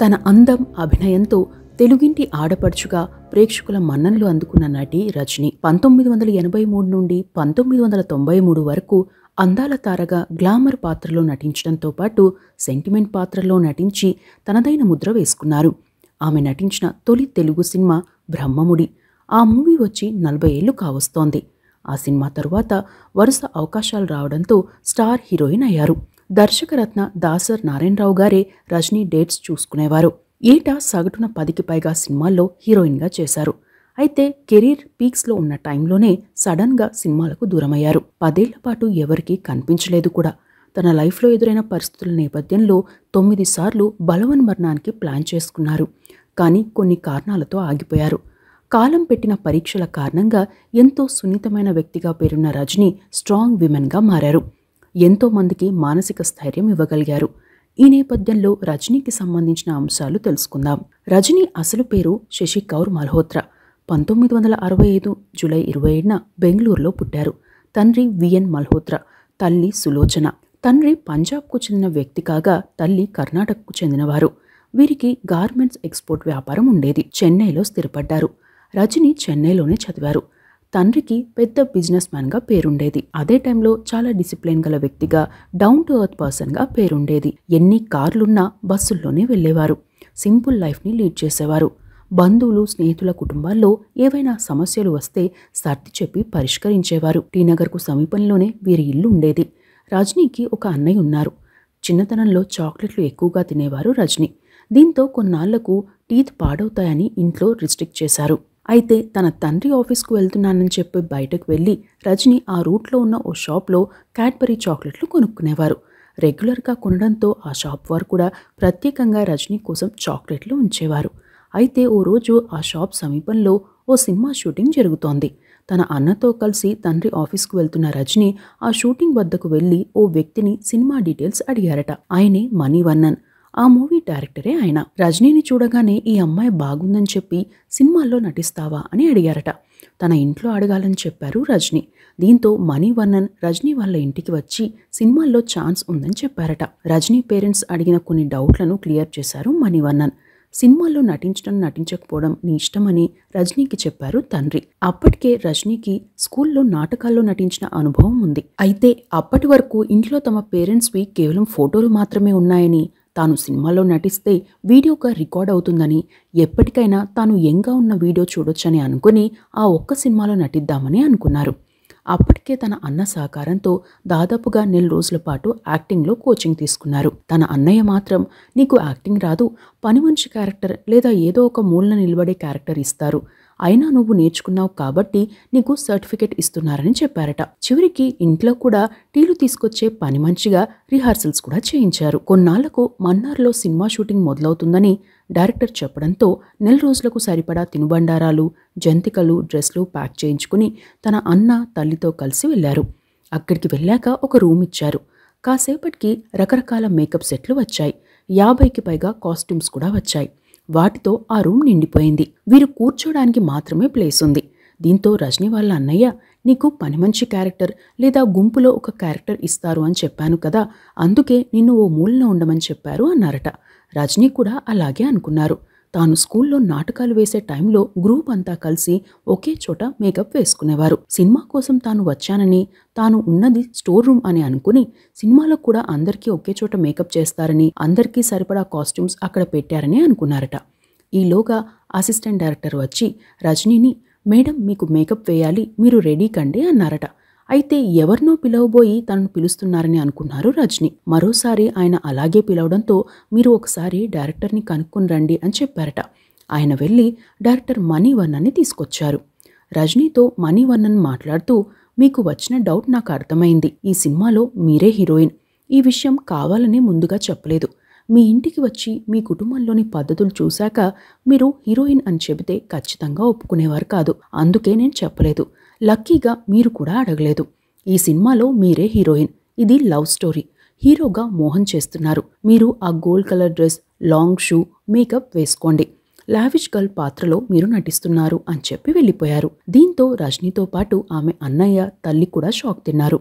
తన అందం, అభినయంతో తెలుగింటి ఆడపడుచుగా ప్రేక్షకుల మన్ననలు అందుకున్న నటి రజని 1983 నుండి 1993 వరకు అందాల తారగా గ్లామర్ పాత్రలో నటించడంతో పాటు సెంటిమెంట్ పాత్రలో నటించి తనదైన ముద్ర వేసుకున్నారు. ఆమె నటించిన తొలి తెలుగు సినిమా బ్రహ్మముడి. ఆ మూవీ వచ్చి 40 ఏళ్లు కావస్తోంది. ఆ సినిమా తరువాత వరుస అవకాశాలు రావడంతో స్టార్ హీరోయిన్ అయ్యారు. దర్శకరత్న దాసర్ నారాయణరావు గారే రజనీ డేట్స్ చూసుకునేవారు. ఏటా సగటున 10కి పైగా సినిమాల్లో హీరోయిన్గా చేశారు. అయితే కెరీర్ పీక్స్లో ఉన్న టైంలోనే సడన్గా సినిమాలకు దూరమయ్యారు. 10 ఏళ్ల పాటు ఎవరికీ కనిపించలేదు కూడా. తన లైఫ్లో ఎదురైన పరిస్థితుల నేపథ్యంలో 9 సార్లు బలవన్ మరణానికి ప్లాన్ చేసుకున్నారు. కానీ కొన్ని కారణాలతో ఆగిపోయారు. కాలం పెట్టిన పరీక్షల కారణంగా ఎంతో సున్నితమైన వ్యక్తిగా పేరున్న రజనీ స్ట్రాంగ్ విమెన్గా మారారు. ఎంతో మందికి మానసిక స్థైర్యం ఇవ్వగలిగారు. ఈ నేపథ్యంలో రజనీకి సంబంధించిన అంశాలు తెలుసుకుందాం. రజనీ అసలు పేరు శశి కౌర్ మల్హోత్రా. 1965 జూలై 27న బెంగళూరులో పుట్టారు. తండ్రి విఎన్ మల్హోత్రా, తల్లి సులోచన. తండ్రి పంజాబ్కు చెందిన వ్యక్తి కాగా తల్లి కర్ణాటకకు చెందినవారు. వీరికి గార్మెంట్స్ ఎక్స్పోర్ట్ వ్యాపారం ఉండేది. చెన్నైలో స్థిరపడ్డారు. రజనీ చెన్నైలోనే చదివారు. తండ్రికి పెద్ద బిజినెస్ మ్యాన్గా పేరుండేది. అదే టైంలో చాలా డిసిప్లిన్ గల వ్యక్తిగా, డౌన్ టు ఎర్త్ పర్సన్గా పేరుండేది. ఎన్ని కార్లున్నా బస్సుల్లోనే వెళ్లేవారు. సింపుల్ లైఫ్ని లీడ్ చేసేవారు. బంధువులు, స్నేహితుల కుటుంబాల్లో ఏవైనా సమస్యలు వస్తే సర్ది చెప్పి పరిష్కరించేవారు. టీనగర్కు సమీపంలోనే వీరి ఇల్లు ఉండేది. రజనీకి ఒక అన్నయ్య ఉన్నారు. చిన్నతనంలో చాక్లెట్లు ఎక్కువగా తినేవారు రజనీ. దీంతో కొన్నాళ్లకు టీత్ పాడవుతాయని ఇంట్లో రిస్ట్రిక్ట్ చేశారు. అయితే తన తండ్రి ఆఫీస్కు వెళ్తున్నానని చెప్పి బయటకు వెళ్ళి రజనీ ఆ రూట్లో ఉన్న ఓ షాప్లో క్యాడ్బరీ చాక్లెట్లు కొనుక్కునేవారు. రెగ్యులర్గా కొనడంతో ఆ షాప్ వారు కూడా ప్రత్యేకంగా రజనీ కోసం చాక్లెట్లు ఉంచేవారు. అయితే ఓ రోజు ఆ షాప్ సమీపంలో ఓ సినిమా షూటింగ్ జరుగుతోంది. తన అన్నతో కలిసి తండ్రి ఆఫీస్కు వెళ్తున్న రజనీ ఆ షూటింగ్ వద్దకు వెళ్లి ఓ వ్యక్తిని సినిమా డీటెయిల్స్ అడిగారట. ఆయనే మణివన్నన్. ఆ మూవీ డైరెక్టరే ఆయన. రజనీని చూడగానే ఈ అమ్మాయి బాగుందని చెప్పి సినిమాల్లో నటిస్తావా అని అడిగారట. తన ఇంట్లో అడగాలని చెప్పారు రజనీ. దీంతో మణివన్నన్ రజనీ వాళ్ళ ఇంటికి వచ్చి సినిమాల్లో ఛాన్స్ ఉందని చెప్పారట. రజనీ పేరెంట్స్ అడిగిన కొన్ని డౌట్లను క్లియర్ చేశారు మణివన్నన్. సినిమాల్లో నటించడం, నటించకపోవడం నీ ఇష్టమని రజనీకి చెప్పారు తండ్రి. అప్పటికే రజనీకి స్కూల్లో నాటకాల్లో నటించిన అనుభవం ఉంది. అయితే అప్పటి వరకు ఇంట్లో తమ పేరెంట్స్వి కేవలం ఫోటోలు మాత్రమే ఉన్నాయని, తాను సినిమాలో నటిస్తే వీడియోగా రికార్డ్ అవుతుందని, ఎప్పటికైనా తాను యంగ్గా ఉన్న వీడియో చూడొచ్చని అనుకుని ఆ ఒక్క సినిమాలో నటిద్దామని అనుకున్నారు. అప్పటికే తన అన్న సహకారంతో దాదాపుగా 1 నెల రోజుల పాటు యాక్టింగ్లో కోచింగ్ తీసుకున్నారు. తన అన్నయ్య మాత్రం నీకు యాక్టింగ్ రాదు, పని మనిషి క్యారెక్టర్ లేదా ఏదో ఒక మూలన నిలబడే క్యారెక్టర్ ఇస్తారు, అయినా నువ్వు నేర్చుకున్నావు కాబట్టి నీకు సర్టిఫికెట్ ఇస్తున్నారని చెప్పారట. చివరికి ఇంట్లో కూడా టీలు తీసుకొచ్చే పని మనిషిగా రిహార్సల్స్ కూడా చేయించారు. కొన్నాళ్లకు మన్నార్లో సినిమా షూటింగ్ మొదలవుతుందని డైరెక్టర్ చెప్పడంతో 1 నెల రోజులకు సరిపడా తినుబండారాలు, జంతికలు, డ్రెస్లు ప్యాక్ చేయించుకుని తన అన్న, తల్లితో కలిసి వెళ్లారు. అక్కడికి వెళ్ళాక ఒక రూమ్ ఇచ్చారు. కాసేపటికి రకరకాల మేకప్ సెట్లు వచ్చాయి. 50కి పైగా కాస్ట్యూమ్స్ కూడా వచ్చాయి. వాటితో ఆ రూమ్ నిండిపోయింది. వీరు కూర్చోడానికి మాత్రమే ప్లేస్ ఉంది. దీంతో రజనీ వాళ్ళ అన్నయ్య, నీకు పని మంచి క్యారెక్టర్ లేదా గుంపులో ఒక క్యారెక్టర్ ఇస్తారు అని చెప్పాను కదా, అందుకే నిన్ను ఓ మూలన ఉండమని చెప్పారు అన్నారట. రజనీ కూడా అలాగే అనుకున్నారు. తాను స్కూల్లో నాటకాలు వేసే టైంలో గ్రూప్ అంతా కలిసి ఒకే చోట మేకప్ వేసుకునేవారు. సినిమా కోసం తాను వచ్చానని, తాను ఉన్నది స్టోర్ రూమ్ అని అనుకుని సినిమాలో కూడా అందరికీ ఒకే చోట మేకప్ చేస్తారని, అందరికీ సరిపడా కాస్ట్యూమ్స్ అక్కడ పెట్టారని అనుకున్నారట. ఈలోగా అసిస్టెంట్ డైరెక్టర్ వచ్చి రజనీని, మేడం మీకు మేకప్ వేయాలి, మీరు రెడీ కండి అన్నారట. అయితే ఎవరినో పిలవబోయి తనను పిలుస్తున్నారని అనుకున్నారు రజనీ. మరోసారి ఆయన అలాగే పిలవడంతో మీరు ఒకసారి డైరెక్టర్ని కనుక్కొని రండి అని చెప్పారట. ఆయన వెళ్ళి డైరెక్టర్ మణివన్నన్ని తీసుకొచ్చారు. రజనీతో మణివన్నన్ మాట్లాడుతూ, మీకు వచ్చిన డౌట్ నాకు అర్థమైంది. ఈ సినిమాలో మీరే హీరోయిన్. ఈ విషయం కావాలనే ముందుగా చెప్పలేదు. మీ ఇంటికి వచ్చి మీ కుటుంబంలోని పద్ధతులు చూశాక మీరు హీరోయిన్ అని చెబితే ఖచ్చితంగా ఒప్పుకునేవారు కాదు. అందుకే నేను చెప్పలేదు. లక్కీగా మీరు కూడా అడగలేదు. ఈ సినిమాలో మీరే హీరోయిన్. ఇది లవ్ స్టోరీ. హీరోగా మోహన్ చేస్తున్నారు. మీరు ఆ gold colour dress, long shoe, makeup వేసుకోండి. లావిష్ గర్ల్ పాత్రలో మీరు నటిస్తున్నారు అని చెప్పి వెళ్ళిపోయారు. దీంతో రజనీతో పాటు ఆమె అన్నయ్య, తల్లి కూడా షాక్ తిన్నారు.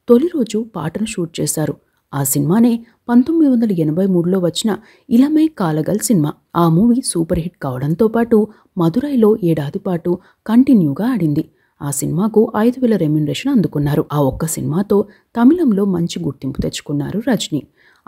తొలి రోజు పాటను షూట్ చేశారు. ఆ సినిమానే 1983లో వచ్చిన ఇలమై కాలగల్ సినిమా. ఆ మూవీ సూపర్ హిట్ కావడంతో పాటు మదురైలో ఏడాది పాటు కంటిన్యూగా ఆడింది. ఆ సినిమాకు 5,000 రెమ్యునరేషన్ అందుకున్నారు. ఆ ఒక్క సినిమాతో తమిళంలో మంచి గుర్తింపు తెచ్చుకున్నారు రజనీ.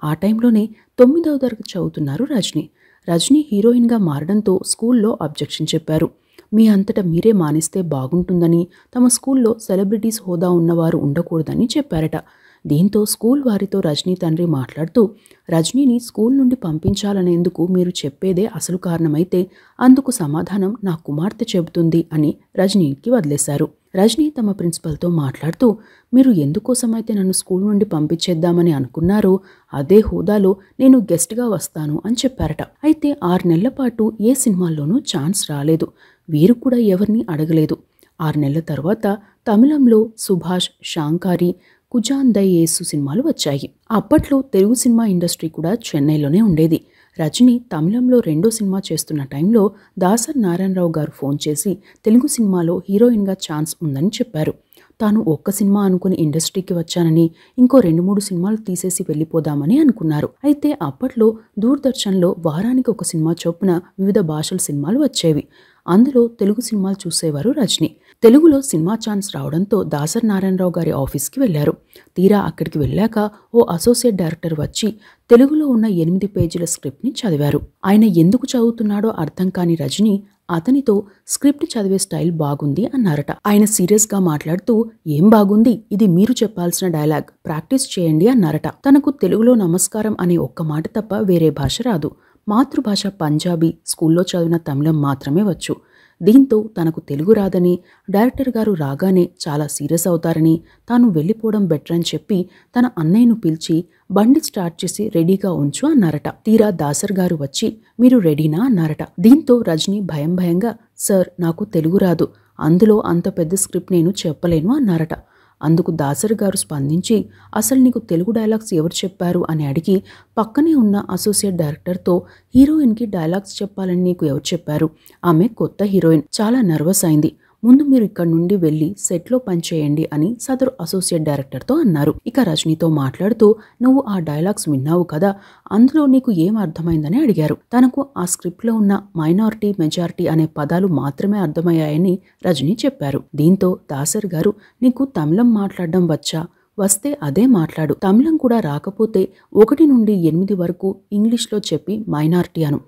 ఆ టైంలోనే 9వ తరగతి చదువుతున్నారు రజనీ. రజనీ హీరోయిన్గా మారడంతో స్కూల్లో అబ్జెక్షన్ చెప్పారు. మీ అంతటా మీరే మానేస్తే బాగుంటుందని, తమ స్కూల్లో సెలబ్రిటీస్ హోదా ఉన్నవారు ఉండకూడదని చెప్పారట. దీంతో స్కూల్ వారితో రజనీ తండ్రి మాట్లాడుతూ, రజనీని స్కూల్ నుండి పంపించాలనేందుకు మీరు చెప్పేదే అసలు కారణమైతే అందుకు సమాధానం నా కుమార్తె చెబుతుంది అని రజనీకి వదిలేశారు. రజనీ తమ ప్రిన్సిపల్తో మాట్లాడుతూ, మీరు ఎందుకోసమైతే నన్ను స్కూల్ నుండి పంపించేద్దామని అనుకున్నారో అదే హోదాలో నేను గెస్ట్గా వస్తాను అని చెప్పారట. అయితే 6 నెలల పాటు ఏ సినిమాల్లోనూ ఛాన్స్ రాలేదు. వీరు కూడా ఎవరిని అడగలేదు. 6 నెలల తర్వాత తమిళంలో సుభాష్, శాంకారి, కుజాందయేసు సినిమాలు వచ్చాయి. అప్పట్లో తెలుగు సినిమా ఇండస్ట్రీ కూడా చెన్నైలోనే ఉండేది. రజనీ తమిళంలో రెండో సినిమా చేస్తున్న టైంలో దాసర్ నారాయణరావు గారు ఫోన్ చేసి తెలుగు సినిమాలో హీరోయిన్గా ఛాన్స్ ఉందని చెప్పారు. తాను ఒక్క సినిమా అనుకుని ఇండస్ట్రీకి వచ్చానని, ఇంకో 2-3 సినిమాలు తీసేసి వెళ్ళిపోదామని అనుకున్నారు. అయితే అప్పట్లో దూరదర్శన్లో వారానికి ఒక సినిమా చొప్పున వివిధ భాషల సినిమాలు వచ్చేవి. అందులో తెలుగు సినిమాలు చూసేవారు రజనీ. తెలుగులో సినిమా ఛాన్స్ రావడంతో దాసర్ నారాయణరావు గారి ఆఫీస్కి వెళ్లారు. తీరా అక్కడికి వెళ్ళాక ఓ అసోసియేట్ డైరెక్టర్ వచ్చి తెలుగులో ఉన్న 8 పేజీల స్క్రిప్ట్ని చదివారు. ఆయన ఎందుకు చదువుతున్నాడో అర్థం కాని రజనీ అతనితో స్క్రిప్ట్ చదివే స్టైల్ బాగుంది అన్నారట. ఆయన సీరియస్గా మాట్లాడుతూ, ఏం బాగుంది, ఇది మీరు చెప్పాల్సిన డైలాగ్, ప్రాక్టీస్ చేయండి అన్నారట. తనకు తెలుగులో నమస్కారం అనే ఒక్క మాట తప్ప వేరే భాష రాదు. మాతృభాష పంజాబీ, స్కూల్లో చదివిన తమిళం మాత్రమే వచ్చు. దీంతో తనకు తెలుగు రాదని, డైరెక్టర్ గారు రాగానే చాలా సీరియస్ అవుతారని, తాను వెళ్ళిపోవడం బెటర్ అని చెప్పి తన అన్నయ్యను పిలిచి బండి స్టార్ట్ చేసి రెడీగా ఉంచు అన్నారట. తీరా దాసర్ గారు వచ్చి మీరు రెడీనా అన్నారట. దీంతో రజనీ భయంగా సార్ నాకు తెలుగు రాదు, అందులో అంత పెద్ద స్క్రిప్ట్ నేను చెప్పలేను అన్నారట. అందుకు దాసర్ గారు స్పందించి అసలు నీకు తెలుగు డైలాగ్స్ ఎవరు చెప్పారు అని అడిగి పక్కనే ఉన్న అసోసియేట్ డైరెక్టర్తో హీరోయిన్కి డైలాగ్స్ చెప్పాలని నీకు ఎవరు చెప్పారు, ఆమె కొత్త హీరోయిన్, చాలా నర్వస్ అయింది, ముందు మీరు ఇక్కడి నుండి వెళ్ళి సెట్లో పనిచేయండి అని సదరు అసోసియేట్ డైరెక్టర్తో అన్నారు. ఇక రజనీతో మాట్లాడుతూ నువ్వు ఆ డైలాగ్స్ విన్నావు కదా, అందులో నీకు ఏం అర్థమైందని అడిగారు. తనకు ఆ స్క్రిప్ట్లో ఉన్న మైనారిటీ, మెజారిటీ అనే పదాలు మాత్రమే అర్థమయ్యాయని రజనీ చెప్పారు. దీంతో దాసర్ గారు నీకు తమిళం మాట్లాడడం వచ్చా, వస్తే అదే మాట్లాడు, తమిళం కూడా రాకపోతే 1 నుండి 8 వరకు ఇంగ్లీష్లో చెప్పి మైనారిటీ అను,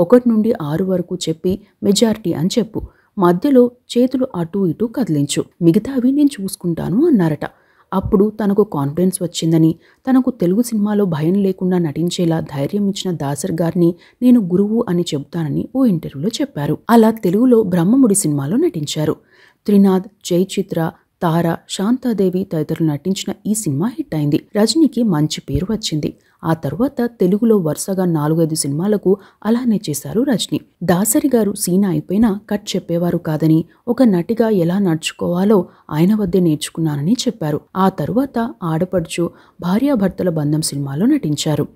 1 నుండి 6 వరకు చెప్పి మెజారిటీ అని చెప్పు, మధ్యలో చేతులు అటు ఇటు కదిలించు, మిగతావి నేను చూసుకుంటాను అన్నారట. అప్పుడు తనకు కాన్ఫిడెన్స్ వచ్చిందని, తనకు తెలుగు సినిమాలో భయం లేకుండా నటించేలా ధైర్యం ఇచ్చిన దాసర్ గారిని నేను గురువు అని చెబుతానని ఓ ఇంటర్వ్యూలో చెప్పారు. అలా తెలుగులో బ్రహ్మముడి సినిమాలో నటించారు. త్రినాథ్, జయచిత్ర, తార, శాంతాదేవి తదితరులు నటించిన ఈ సినిమా హిట్ అయింది. రజనీకి మంచి పేరు వచ్చింది. ఆ తర్వాత తెలుగులో వరుసగా 4-5 సినిమాలకు అలానే చేశారు రజనీ. దాసరి గారు సీన్ అయిపోయినా కట్ చెప్పేవారు కాదని, ఒక నటిగా ఎలా నడుచుకోవాలో ఆయన వద్దే నేర్చుకున్నానని చెప్పారు. ఆ తరువాత ఆడపడుచు, భార్యాభర్తల బంధం సినిమాలో నటించారు.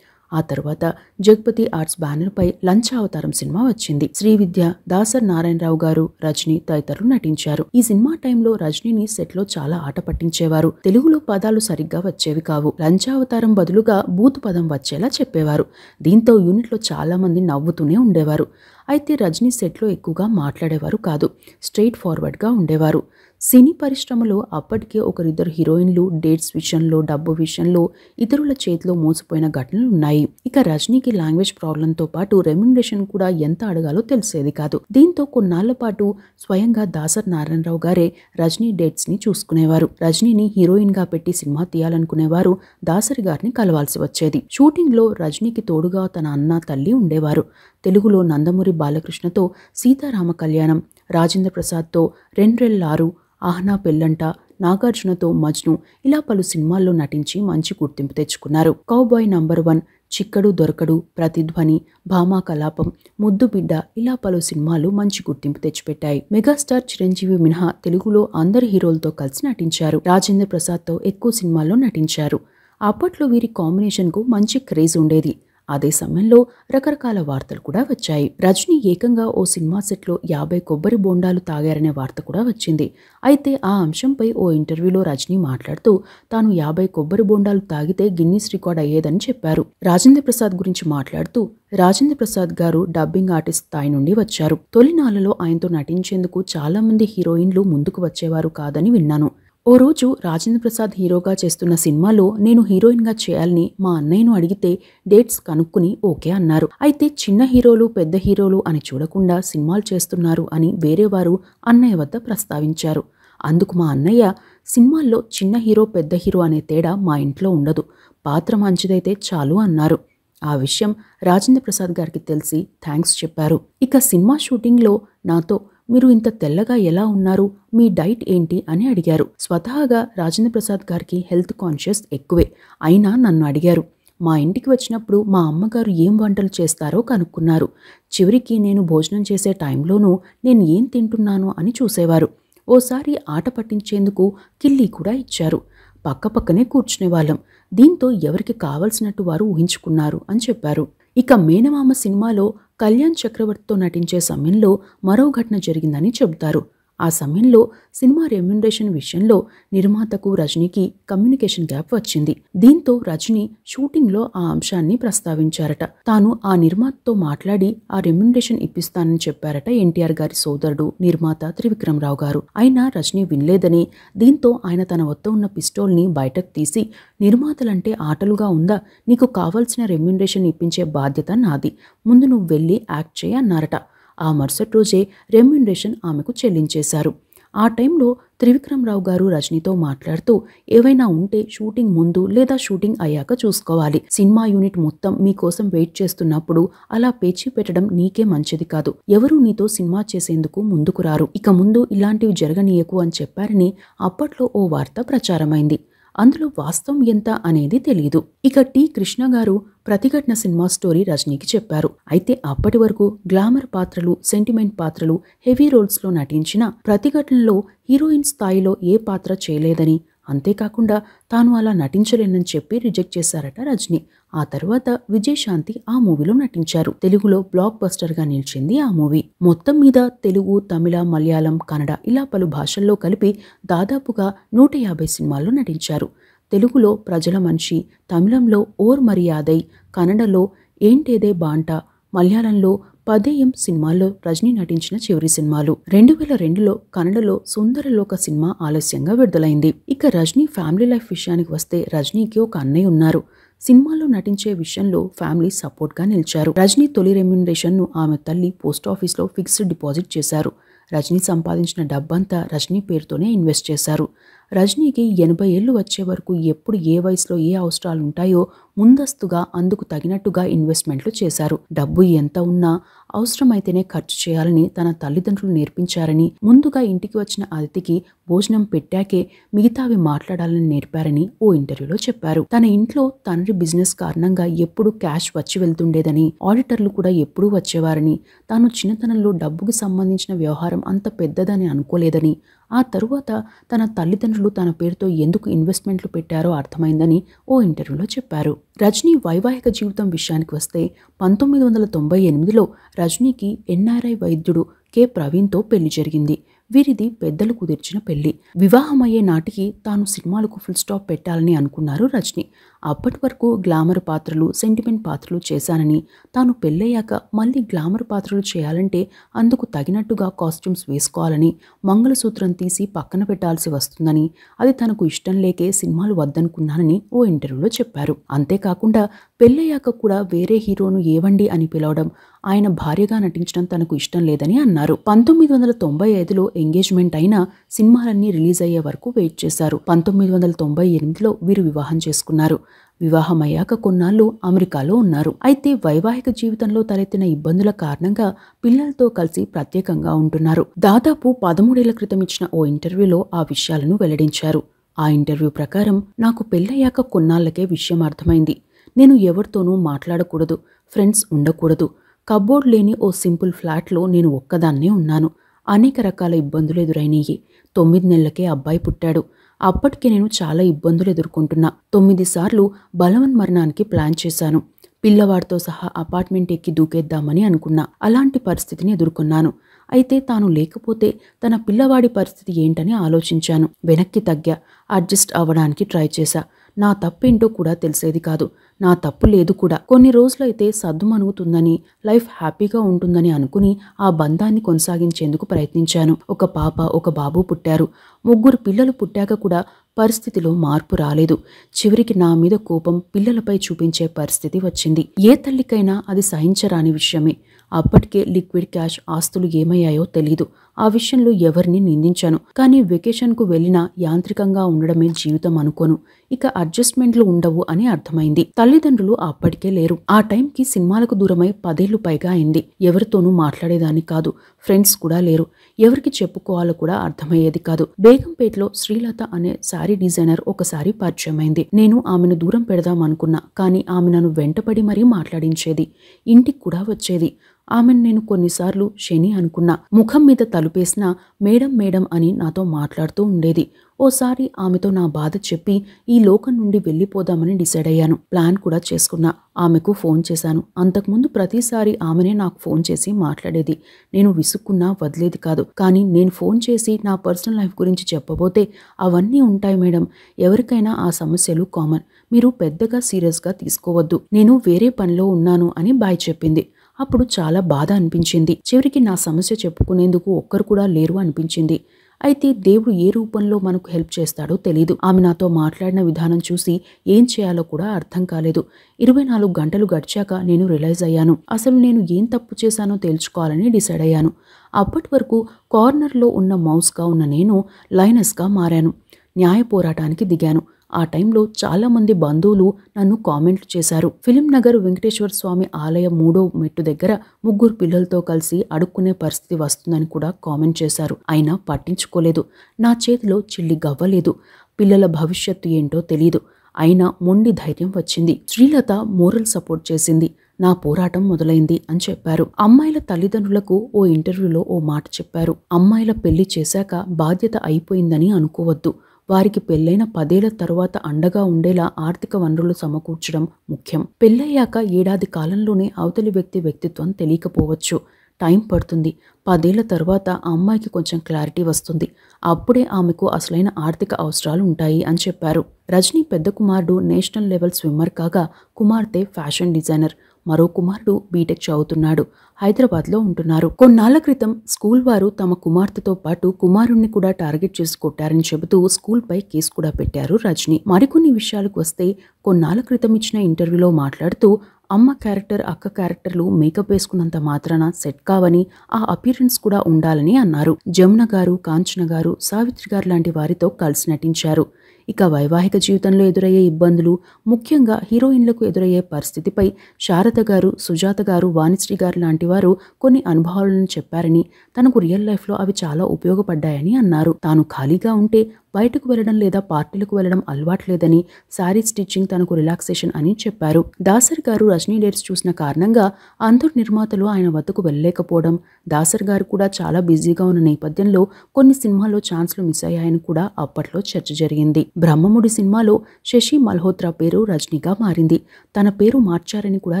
ఆ తర్వాత జగపతి ఆర్ట్స్ బ్యానర్పై లంచావతారం సినిమా వచ్చింది. శ్రీవిద్య, దాసర్ నారాయణరావు గారు, రజనీ తదితరులు నటించారు. ఈ సినిమా టైంలో రజనీని సెట్లో చాలా ఆట పట్టించేవారు. తెలుగులో పదాలు సరిగ్గా వచ్చేవి కావు. లంచావతారం బదులుగా బూతు పదం వచ్చేలా చెప్పేవారు. దీంతో యూనిట్లో చాలా మంది నవ్వుతూనే ఉండేవారు. అయితే రజనీ సెట్లో ఎక్కువగా మాట్లాడేవారు కాదు, స్ట్రెయిట్ ఫార్వర్డ్గా ఉండేవారు. సినీ పరిశ్రమలో అప్పటికే 1-2 హీరోయిన్లు డేట్స్ విషయంలో, డబ్బు విషయంలో ఇతరుల చేతిలో మోసపోయిన ఘటనలు ఉన్నాయి. ఇక రజనీకి లాంగ్వేజ్ ప్రాబ్లంతో పాటు రెమ్యునరేషన్ కూడా ఎంత అడగాలో తెలిసేది కాదు. దీంతో కొన్నాళ్ల పాటు స్వయంగా దాసర్ నారాయణరావు గారే రజనీ డేట్స్ని చూసుకునేవారు. రజనీని హీరోయిన్గా పెట్టి సినిమా తీయాలనుకునేవారు దాసరి గారిని కలవాల్సి వచ్చేది. షూటింగ్లో రజనీకి తోడుగా తన అన్న, తల్లి ఉండేవారు. తెలుగులో నందమూరి బాలకృష్ణతో సీతారామ కళ్యాణం, రాజేంద్ర ప్రసాద్తో రెండ్రెల్లారు, ఆహ్నా పెళ్ళంట, నాగార్జునతో మజ్ను ఇలా పలు సినిమాల్లో నటించి మంచి గుర్తింపు తెచ్చుకున్నారు. కౌబాయ్ నంబర్ 1, చిక్కడు దొరకడు, ప్రతిధ్వని, భామా కలాపం, ముద్దు బిడ్డ ఇలా పలు సినిమాలు మంచి గుర్తింపు తెచ్చిపెట్టాయి. మెగాస్టార్ చిరంజీవి మినహా తెలుగులో అందరి హీరోలతో కలిసి నటించారు. రాజేంద్ర ప్రసాద్తో ఎక్కువ సినిమాల్లో నటించారు. అప్పట్లో వీరి కాంబినేషన్కు మంచి క్రేజ్ ఉండేది. అదే సమయంలో రకరకాల వార్తలు కూడా వచ్చాయి. రజనీ ఏకంగా ఓ సినిమా సెట్లో 50 కొబ్బరి బోండాలు తాగారనే వార్త కూడా వచ్చింది. అయితే ఆ అంశంపై ఓ ఇంటర్వ్యూలో రజనీ మాట్లాడుతూ తాను 50 కొబ్బరి బోండాలు తాగితే గిన్నీస్ రికార్డ్ అయ్యేదని చెప్పారు. రాజేంద్ర ప్రసాద్ గురించి మాట్లాడుతూ రాజేంద్ర ప్రసాద్ గారు డబ్బింగ్ ఆర్టిస్ట్ స్థాయి నుండి వచ్చారు. తొలినాళ్లలో ఆయనతో నటించేందుకు చాలా మంది హీరోయిన్లు ముందుకు వచ్చేవారు కాదని విన్నాను. ఓ రోజు రాజేంద్ర ప్రసాద్ హీరోగా చేస్తున్న సినిమాలో నేను హీరోయిన్గా చేయాలని మా అన్నయ్యను అడిగితే డేట్స్ కనుక్కుని ఓకే అన్నారు. అయితే చిన్న హీరోలు పెద్ద హీరోలు అని చూడకుండా సినిమాలు చేస్తున్నారు అని వేరేవారు అన్నయ్య వద్ద ప్రస్తావించారు. అందుకు మా అన్నయ్య సినిమాల్లో చిన్న హీరో పెద్ద హీరో అనే తేడా మా ఇంట్లో ఉండదు, పాత్ర మంచిదైతే చాలు అన్నారు. ఆ విషయం రాజేంద్ర ప్రసాద్ గారికి తెలిసి థ్యాంక్స్ చెప్పారు. ఇక సినిమా షూటింగ్లో నాతో మీరు ఇంత తెల్లగా ఎలా ఉన్నారు, మీ డైట్ ఏంటి అని అడిగారు. స్వతహాగా రాజేంద్ర ప్రసాద్ గారికి హెల్త్ కాన్షియస్ ఎక్కువే. అయినా నన్ను అడిగారు. మా ఇంటికి వచ్చినప్పుడు మా అమ్మగారు ఏం వంటలు చేస్తారో కనుక్కున్నారు. చివరికి నేను భోజనం చేసే టైంలోనూ నేను ఏం తింటున్నాను అని చూసేవారు. ఓసారి ఆట పట్టించేందుకు కిల్లీ కూడా ఇచ్చారు. పక్కపక్కనే కూర్చునేవాళ్ళం. దీంతో ఎవరికి కావలసినట్టు వారు ఊహించుకున్నారు అని చెప్పారు. ఇక మేనమామ సినిమాలో కళ్యాణ్ చక్రవర్తితో నటించే సమయంలో మరో ఘటన జరిగిందని చెబుతారు. ఆ సమయంలో సినిమా రెమ్యునరేషన్ విషయంలో నిర్మాతకు రజనీకి కమ్యూనికేషన్ గ్యాప్ వచ్చింది. దీంతో రజనీ షూటింగ్లో ఆ అంశాన్ని ప్రస్తావించారట. తాను ఆ నిర్మాతతో మాట్లాడి ఆ రెమ్యునరేషన్ ఇప్పిస్తానని చెప్పారట ఎన్టీఆర్ గారి సోదరుడు నిర్మాత త్రివిక్రమరావు గారు. అయినా రజనీ వినలేదని, దీంతో ఆయన తన వద్ద ఉన్న పిస్టోల్ని బయటకు తీసి నిర్మాతలంటే ఆటలుగా ఉందా, నీకు కావాల్సిన రెమ్యునరేషన్ ఇప్పించే బాధ్యత నాది, ముందు నువ్వు వెళ్ళి యాక్ట్ చేయి అన్నారట. ఆ మరుసటి రోజే రెమ్యునరేషన్ ఆమెకు చెల్లించేశారు. ఆ టైంలో త్రివిక్రమరావు గారు రజనీతో మాట్లాడుతూ ఏవైనా ఉంటే షూటింగ్ ముందు లేదా షూటింగ్ అయ్యాక చూసుకోవాలి. సినిమా యూనిట్ మొత్తం మీకోసం వెయిట్ చేస్తున్నప్పుడు అలా పేచీ పెట్టడం నీకే మంచిది కాదు. ఎవరూ నీతో సినిమా చేసేందుకు ముందుకు రారు. ఇక ముందు ఇలాంటివి జరగనీయకు అని చెప్పారని అప్పట్లో ఓ వార్త ప్రచారమైంది. అందులో వాస్తవం ఎంత అనేది తెలియదు. ఇక టి కృష్ణ గారు ప్రతిఘటన సినిమా స్టోరీ రజనీకి చెప్పారు. అయితే అప్పటి వరకు గ్లామర్ పాత్రలు, సెంటిమెంట్ పాత్రలు, హెవీ రోల్స్లో నటించిన ప్రతిఘటనలో హీరోయిన్ స్థాయిలో ఏ పాత్ర చేయలేదని, అంతేకాకుండా తాను అలా నటించలేనని చెప్పి రిజెక్ట్ చేశారట రజనీ. ఆ తర్వాత విజయశాంతి ఆ మూవీలో నటించారు. తెలుగులో బ్లాక్ బస్టర్గా నిలిచింది ఆ మూవీ. మొత్తం మీద తెలుగు, తమిళ, మలయాళం, కన్నడ ఇలా పలు భాషల్లో కలిపి దాదాపుగా 150 సినిమాల్లో నటించారు. తెలుగులో ప్రజల మనిషి, తమిళంలో ఓర్ మర్యాదై, కన్నడలో ఏంటేదే బాంటా, మలయాళంలో పదేయం సినిమాల్లో రజనీ నటించిన చివరి సినిమాలు. 2002లో కన్నడలో సుందరలోక సినిమా ఆలస్యంగా విడుదలైంది. ఇక రజనీ ఫ్యామిలీ లైఫ్ విషయానికి వస్తే రజనీకి ఒక అన్నయ్య ఉన్నారు. సినిమాలో నటించే విషయంలో ఫ్యామిలీ సపోర్ట్గా నిలిచారు. రజనీ తొలి రెమ్యునరేషన్ను ఆమె తల్లి పోస్టాఫీస్లో ఫిక్స్డ్ డిపాజిట్ చేశారు. రజనీ సంపాదించిన డబ్బంతా రజనీ పేరుతోనే ఇన్వెస్ట్ చేశారు. రజనీకి 80 ఏళ్లు వచ్చే వరకు ఎప్పుడు ఏ వయసులో ఏ అవసరాలు ఉంటాయో ముందస్తుగా అందుకు తగినట్టుగా ఇన్వెస్ట్మెంట్లు చేశారు. డబ్బు ఎంత ఉన్నా అవసరమైతేనే ఖర్చు చేయాలని తన తల్లిదండ్రులు నేర్పించారని, ముందుగా ఇంటికి వచ్చిన అతిథికి భోజనం పెట్టాకే మిగతావి మాట్లాడాలని నేర్పారని ఓ ఇంటర్వ్యూలో చెప్పారు. తన ఇంట్లో తండ్రి బిజినెస్ కారణంగా ఎప్పుడూ క్యాష్ వచ్చి వెళ్తుండేదని, ఆడిటర్లు కూడా ఎప్పుడూ వచ్చేవారని, తాను చిన్నతనంలో డబ్బుకి సంబంధించిన వ్యవహారం అంత పెద్దదని అనుకోలేదని, ఆ తరువాత తన తల్లిదండ్రులు తన పేరుతో ఎందుకు ఇన్వెస్ట్మెంట్లు పెట్టారో అర్థమైందని ఓ ఇంటర్వ్యూలో చెప్పారు. రజనీ వైవాహిక జీవితం విషయానికి వస్తే 1998లో రజనీకి ఎన్ఆర్ఐ వైద్యుడు కె ప్రవీణ్తో పెళ్లి జరిగింది. వీరిది పెద్దలు కుదిర్చిన పెళ్లి. వివాహమయ్యే నాటికి తాను సినిమాలకు ఫుల్ స్టాప్ పెట్టాలని అనుకున్నారు రజనీ. అప్పటి వరకు గ్లామర్ పాత్రలు, సెంటిమెంట్ పాత్రలు చేశానని, తాను పెళ్ళయ్యాక మళ్ళీ గ్లామర్ పాత్రలు చేయాలంటే అందుకు తగినట్టుగా కాస్ట్యూమ్స్ వేసుకోవాలని, మంగళసూత్రం తీసి పక్కన పెట్టాల్సి వస్తుందని, అది తనకు ఇష్టం లేకే సినిమాలు వద్దనుకున్నానని ఓ ఇంటర్వ్యూలో చెప్పారు. అంతేకాకుండా పెళ్ళయ్యాక కూడా వేరే హీరోను ఏవండి అని పిలవడం, ఆయన భార్యగా నటించడం తనకు ఇష్టం లేదని అన్నారు. 1995లో ఎంగేజ్మెంట్ అయినా సినిమాలన్నీ రిలీజ్ అయ్యే వరకు వెయిట్ చేశారు. 1998లో వీరు వివాహం చేసుకున్నారు. వివాహమయ్యాక కొన్నాళ్లు అమెరికాలో ఉన్నారు. అయితే వైవాహిక జీవితంలో తలెత్తిన ఇబ్బందుల కారణంగా పిల్లలతో కలిసి ప్రత్యేకంగా ఉంటున్నారు. దాదాపు 13 ఏళ్ల క్రితం ఇచ్చిన ఓ ఇంటర్వ్యూలో ఆ విషయాలను వెల్లడించారు. ఆ ఇంటర్వ్యూ ప్రకారం, నాకు పెళ్ళయ్యాక కొన్నాళ్లకే విషయం అర్థమైంది. నేను ఎవరితోనూ మాట్లాడకూడదు, ఫ్రెండ్స్ ఉండకూడదు, కబోర్డ్ లేని ఓ సింపుల్ ఫ్లాట్లో నేను ఒక్కదాన్నే ఉన్నాను. అనేక రకాల ఇబ్బందులు ఎదురైనయ్యి. 9 నెలలకే అబ్బాయి పుట్టాడు. అప్పటికే నేను చాలా ఇబ్బందులు ఎదుర్కొంటున్నా. 9 సార్లు బలవన్ మరణానికి ప్లాన్ చేశాను. పిల్లవాడితో సహా అపార్ట్మెంట్ ఎక్కి దూకేద్దామని అనుకున్నా. అలాంటి పరిస్థితిని ఎదుర్కొన్నాను. అయితే తాను లేకపోతే తన పిల్లవాడి పరిస్థితి ఏంటని ఆలోచించాను. వెనక్కి తగ్గా. అడ్జస్ట్ అవ్వడానికి ట్రై చేశా. నా తప్పేంటో కూడా తెలిసేది కాదు. నా తప్పు లేదు కూడా. కొన్ని రోజులైతే సద్దుమణుగుతుందని, లైఫ్ హ్యాపీగా ఉంటుందని అనుకుని ఆ బంధాన్ని కొనసాగించేందుకు ప్రయత్నించాను. ఒక పాప, ఒక బాబు పుట్టారు. 3 పిల్లలు పుట్టాక కూడా పరిస్థితిలో మార్పు రాలేదు. చివరికి నా మీద కోపం పిల్లలపై చూపించే పరిస్థితి వచ్చింది. ఏ తల్లికైనా అది సహించరాని విషయమే. అప్పటికే లిక్విడ్ క్యాష్ ఆస్తులు ఏమయ్యాయో తెలీదు. ఆ విషయంలో ఎవరిని నిందించాను. కానీ వెకేషన్కు వెళ్ళినా యాంత్రికంగా ఉండడమే జీవితం అనుకోను. ఇక అడ్జస్ట్మెంట్లు ఉండవు అని అర్థమైంది. తల్లిదండ్రులు అప్పటికే లేరు. ఆ టైంకి సినిమాలకు దూరమై 10 ఏళ్లు పైగా అయింది. ఎవరితోనూ మాట్లాడేదాన్ని కాదు. ఫ్రెండ్స్ కూడా లేరు. ఎవరికి చెప్పుకోవాలో కూడా అర్థమయ్యేది కాదు. బేగంపేటలో శ్రీలత అనే శారీ డిజైనర్ ఒకసారి పరిచయమైంది. నేను ఆమెను దూరం పెడదాం అనుకున్నా. కానీ ఆమె నన్ను వెంటపడి మరీ మాట్లాడించేది. ఇంటికి కూడా వచ్చేది. ఆమెను నేను కొన్నిసార్లు శని అనుకున్నా. ముఖం మీద తలుపేసినా మేడం మేడం అని నాతో మాట్లాడుతూ ఉండేది. ఓసారి ఆమెతో నా బాధ చెప్పి ఈ లోకం నుండి వెళ్ళిపోదామని డిసైడ్ అయ్యాను. ప్లాన్ కూడా చేసుకున్నా. ఆమెకు ఫోన్ చేశాను. అంతకుముందు ప్రతిసారి ఆమెనే నాకు ఫోన్ చేసి మాట్లాడేది. నేను విసుక్కున్నా వదిలేది కాదు. కానీ నేను ఫోన్ చేసి నా పర్సనల్ లైఫ్ గురించి చెప్పబోతే అవన్నీ ఉంటాయి మేడం. ఎవరికైనా ఆ సమస్యలు కామన్. మీరు పెద్దగా సీరియస్గా తీసుకోవద్దు. నేను వేరే పనిలో ఉన్నాను అని బాయ్ చెప్పింది. అప్పుడు చాలా బాధ అనిపించింది. చివరికి నా సమస్య చెప్పుకునేందుకు ఒక్కరు కూడా లేరు అనిపించింది. అయితే దేవుడు ఏ రూపంలో మనకు హెల్ప్ చేస్తాడో తెలీదు. ఆమె నాతో మాట్లాడిన విధానం చూసి ఏం చేయాలో కూడా అర్థం కాలేదు. 24 గంటలు గడిచాక నేను రియలైజ్ అయ్యాను. అసలు నేను ఏం తప్పు చేశానో తేల్చుకోవాలని డిసైడ్ అయ్యాను. అప్పటి వరకు కార్నర్లో ఉన్న మౌస్గా ఉన్న నేను లైనస్గా మారాను. న్యాయ పోరాటానికి దిగాను. ఆ టైంలో చాలా మంది బంధువులు నన్ను కామెంట్లు చేశారు. ఫిలిం నగర్ వెంకటేశ్వర స్వామి ఆలయం 3వ మెట్టు దగ్గర 3 పిల్లలతో కలిసి అడుక్కునే పరిస్థితి వస్తుందని కూడా కామెంట్ చేశారు. అయినా పట్టించుకోలేదు. నా చేతిలో చిల్లి గవ్వలేదు. పిల్లల భవిష్యత్తు ఏంటో తెలీదు. అయినా మొండి ధైర్యం వచ్చింది. శ్రీలత మోరల్ సపోర్ట్ చేసింది. నా పోరాటం మొదలైంది అని చెప్పారు. అమ్మాయిల తల్లిదండ్రులకు ఓ ఇంటర్వ్యూలో ఓ మాట చెప్పారు. అమ్మాయిల పెళ్లి చేశాక బాధ్యత అయిపోయిందని అనుకోవద్దు. వారికి పెళ్లైన 10 ఏళ్ల తరువాత అండగా ఉండేలా ఆర్థిక వనరులు సమకూర్చడం ముఖ్యం. పెళ్లయ్యాక ఏడాది కాలంలోనే అవతలి వ్యక్తి వ్యక్తిత్వం తెలియకపోవచ్చు. టైం పడుతుంది. 10 ఏళ్ల తరువాత ఆ అమ్మాయికి కొంచెం క్లారిటీ వస్తుంది. అప్పుడే ఆమెకు అసలైన ఆర్థిక అవసరాలు ఉంటాయి అని చెప్పారు. రజనీ పెద్ద కుమారుడు నేషనల్ లెవెల్ స్విమ్మర్ కాగా కుమార్తె ఫ్యాషన్ డిజైనర్. మరో కుమారుడు బీటెక్ చదువుతున్నాడు. హైదరాబాద్లో ఉంటున్నారు. కొన్నాళ్ల క్రితం స్కూల్ వారు తమ కుమార్తెతో పాటు కుమారుణ్ణి కూడా టార్గెట్ చేసి కొట్టారని చెబుతూ స్కూల్పై కేసు కూడా పెట్టారు రజనీ. మరికొన్ని విషయాలకు వస్తే కొన్నాళ్ల క్రితం ఇచ్చిన ఇంటర్వ్యూలో మాట్లాడుతూ అమ్మ క్యారెక్టర్, అక్క క్యారెక్టర్లు మేకప్ వేసుకున్నంత మాత్రాన సెట్ కావని, ఆ అపియరెన్స్ కూడా ఉండాలని అన్నారు. జమున గారు, కాంచన గారు, సావిత్రి గారు లాంటి వారితో కలిసి నటించారు. ఇక వైవాహిక జీవితంలో ఎదురయ్యే ఇబ్బందులు, ముఖ్యంగా హీరోయిన్లకు ఎదురయ్యే పరిస్థితిపై శారద గారు, సుజాత గారు, వాణిశ్రీ గారు లాంటి వారు కొన్ని అనుభవాలను చెప్పారని, తనకు రియల్ లైఫ్లో అవి చాలా ఉపయోగపడ్డాయని అన్నారు. తాను ఖాళీగా ఉంటే బయటకు వెళ్లడం లేదా పార్టీలకు వెళ్లడం అలవాట్లేదని, శారీ స్టిచ్చింగ్ తనకు రిలాక్సేషన్ అని చెప్పారు. దాసర్ గారు రజనీ డేట్స్ చూసిన కారణంగా అందరు నిర్మాతలు ఆయన వద్దకు వెళ్ళలేకపోవడం, దాసర్ గారు కూడా చాలా బిజీగా ఉన్న నేపథ్యంలో కొన్ని సినిమాల్లో ఛాన్స్లు మిస్ అయ్యాయని కూడా అప్పట్లో చర్చ జరిగింది. బ్రహ్మముడి సినిమాలో శశి మల్హోత్రా పేరు రజనీగా మారింది. తన పేరు మార్చారని కూడా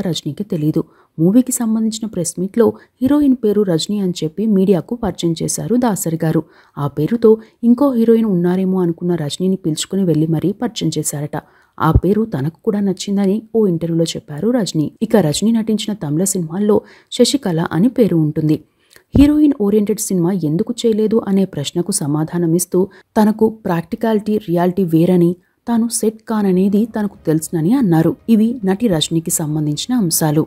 రజనీకి తెలీదు. మూవీకి సంబంధించిన ప్రెస్ మీట్లో హీరోయిన్ పేరు రజనీ అని చెప్పి మీడియాకు పరిచయం చేశారు దాసరి గారు. ఆ పేరుతో ఇంకో హీరోయిన్ ఉన్నారేమో అనుకున్న రజనీని పిలుచుకుని వెళ్లి మరీ పరిచయం చేశారట. ఆ పేరు తనకు కూడా నచ్చిందని ఓ ఇంటర్వ్యూలో చెప్పారు రజనీ. ఇక రజనీ నటించిన తమిళ సినిమాల్లో శశికళ అని పేరు ఉంటుంది. హీరోయిన్ ఓరియంటెడ్ సినిమా ఎందుకు చేయలేదు అనే ప్రశ్నకు సమాధానమిస్తూ తనకు ప్రాక్టికాలిటీ, రియాలిటీ వేరని, తాను సెట్ కాననేది తనకు తెలుసునని అన్నారు. ఇవి నటి రజనీకి సంబంధించిన అంశాలు.